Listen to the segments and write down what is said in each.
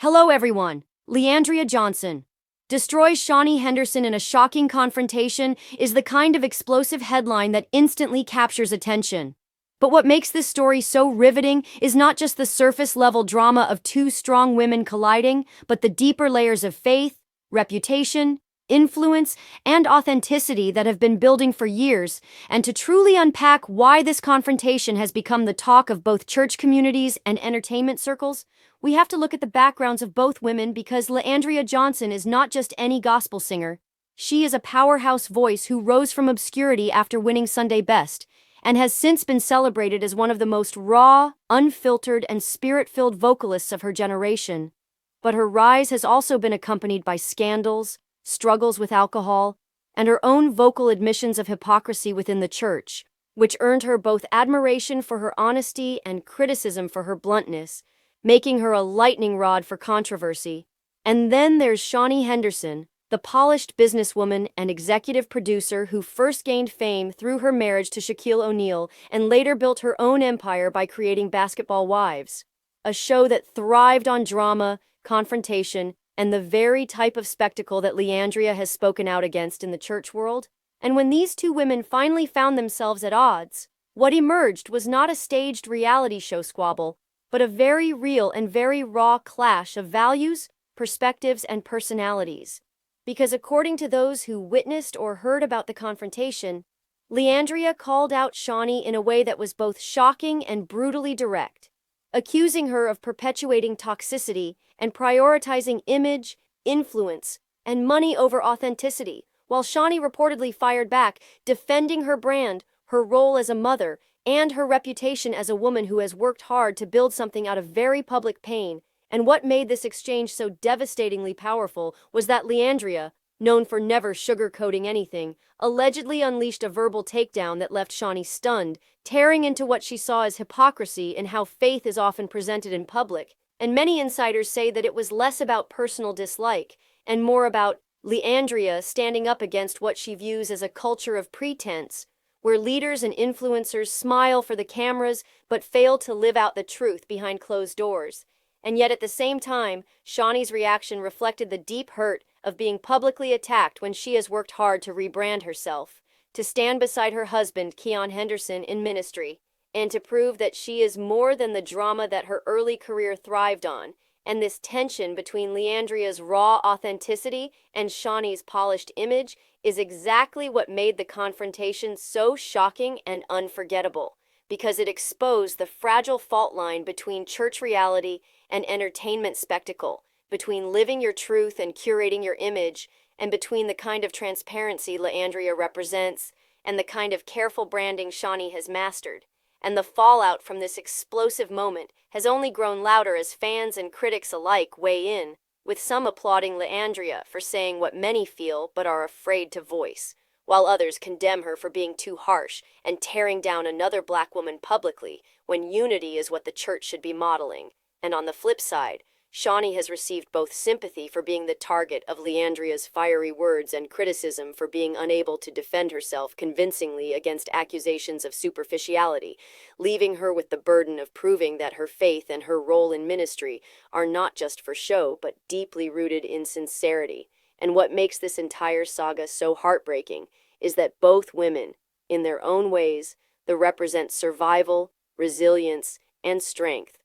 Hello everyone. Leandria Johnson destroys Shaunie Henderson in a shocking confrontation is the kind of explosive headline that instantly captures attention. But what makes this story so riveting is not just the surface-level drama of two strong women colliding, but the deeper layers of faith, reputation, influence, and authenticity that have been building for years. And to truly unpack why this confrontation has become the talk of both church communities and entertainment circles, we have to look at the backgrounds of both women because Leandria Johnson is not just any gospel singer. She is a powerhouse voice who rose from obscurity after winning Sunday Best, and has since been celebrated as one of the most raw, unfiltered, and spirit-filled vocalists of her generation. But her rise has also been accompanied by scandals, struggles with alcohol, and her own vocal admissions of hypocrisy within the church, which earned her both admiration for her honesty and criticism for her bluntness, making her a lightning rod for controversy. And then there's Shaunie Henderson, the polished businesswoman and executive producer who first gained fame through her marriage to Shaquille O'Neal and later built her own empire by creating Basketball Wives, a show that thrived on drama, confrontation, and the very type of spectacle that Leandria has spoken out against in the church world. And when these two women finally found themselves at odds, what emerged was not a staged reality show squabble, but a very real and very raw clash of values, perspectives, and personalities. Because according to those who witnessed or heard about the confrontation, Leandria called out Shaunie in a way that was both shocking and brutally direct, accusing her of perpetuating toxicity and prioritizing image, influence, and money over authenticity, while Shaunie reportedly fired back, defending her brand, her role as a mother, and her reputation as a woman who has worked hard to build something out of very public pain. And what made this exchange so devastatingly powerful was that Leandria, known for never sugarcoating anything, allegedly unleashed a verbal takedown that left Shaunie stunned, tearing into what she saw as hypocrisy and how faith is often presented in public. And many insiders say that it was less about personal dislike and more about Leandria standing up against what she views as a culture of pretense, where leaders and influencers smile for the cameras but fail to live out the truth behind closed doors. And yet at the same time, Shaunie's reaction reflected the deep hurt of being publicly attacked when she has worked hard to rebrand herself, to stand beside her husband, Keion Henderson, in ministry, and to prove that she is more than the drama that her early career thrived on. And this tension between Leandria's raw authenticity and Shaunie's polished image is exactly what made the confrontation so shocking and unforgettable, because it exposed the fragile fault line between church reality and entertainment spectacle, between living your truth and curating your image, and between the kind of transparency Leandria represents and the kind of careful branding Shaunie has mastered. And the fallout from this explosive moment has only grown louder as fans and critics alike weigh in, with some applauding Leandria for saying what many feel but are afraid to voice, while others condemn her for being too harsh and tearing down another black woman publicly when unity is what the church should be modeling. And on the flip side, Shaunie has received both sympathy for being the target of Leandria's fiery words and criticism for being unable to defend herself convincingly against accusations of superficiality, leaving her with the burden of proving that her faith and her role in ministry are not just for show but deeply rooted in sincerity. And what makes this entire saga so heartbreaking is that both women, in their own ways, represent survival, resilience, and strength,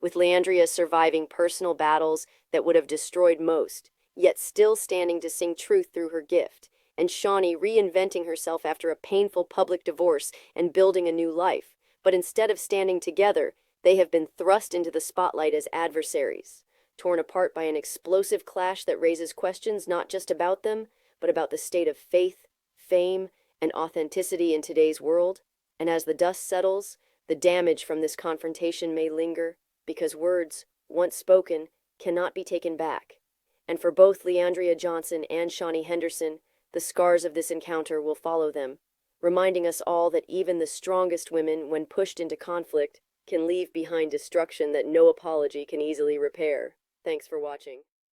with Leandria surviving personal battles that would have destroyed most, yet still standing to sing truth through her gift, and Shaunie reinventing herself after a painful public divorce and building a new life. But instead of standing together, they have been thrust into the spotlight as adversaries, torn apart by an explosive clash that raises questions not just about them, but about the state of faith, fame, and authenticity in today's world. And as the dust settles, the damage from this confrontation may linger, because words, once spoken, cannot be taken back. And for both Leandria Johnson and Shaunie Henderson, the scars of this encounter will follow them, reminding us all that even the strongest women, when pushed into conflict, can leave behind destruction that no apology can easily repair. Thanks for watching.